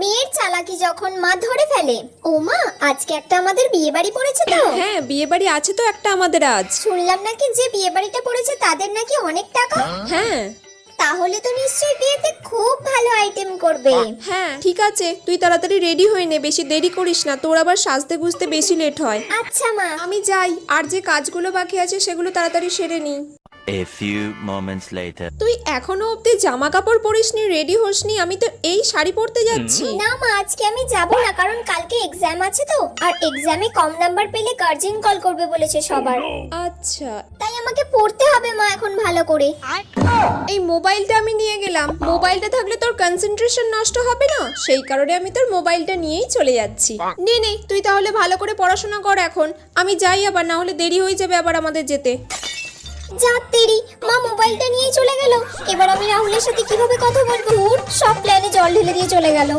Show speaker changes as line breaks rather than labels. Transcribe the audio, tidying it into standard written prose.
মেয়ের চালাকি যখন মা ধরে ফেলে। ও মা, আজকে একটা আমাদের বিয়ে বাড়ি পড়েছে তো?
হ্যাঁ, বিয়ে বাড়ি আছে তো একটা আমাদের আজ।
শুনলাম নাকি যে বিয়ে বাড়িটা পড়েছে তাদের নাকি অনেক টাকা।
হ্যাঁ
তাহলে তো নিশ্চয়ই বিয়েতে খুব ভালো আইটেম করবে।
হ্যাঁ, ঠিক আছে, তুই তাড়াতাড়ি রেডি হয়ে নে, বেশি দেরি করিস না, তোর আবার সাজতে গুজতে বেশি লেট হয়।
আচ্ছা মা।
আমি যাই, আর যে কাজগুলো বাকি আছে সেগুলো তাড়াতাড়ি সেরে নি।
A few moments later.
তুই এখনো অবধি জামা কাপড় পরিসনি, রেডি হসনি? আমি তো এই শাড়ি পরতে যাচ্ছি।
না মা, আজকে আমি যাব না, কারণ কালকে এক্সাম আছে তো, আর এক্সামে কম নাম্বার পেলে গার্জিয়ান কল করবে বলেছে সবার।
আচ্ছা,
তাই আমাকে পড়তে হবে মা এখন ভালো করে।
এই মোবাইলটা আমি নিয়ে গেলাম, মোবাইলটা থাকলে তোর কনসেন্ট্রেশন নষ্ট হবে না, সেই কারণে আমি তোর মোবাইলটা নিয়েই চলে যাচ্ছি। নে নে, তুই তাহলে ভালো করে পড়াশোনা কর এখন। আমি যাই, আবার না হলে দেরি হয়ে যাবে আবার আমাদের যেতে।
যা তেরি, মা মোবাইলটা নিয়ে চলে গেল। এবার আমি রাহুলের সাথে কিভাবে কথা বলবো? সব প্ল্যানে জল ঢেলে দিয়ে চলে গেল।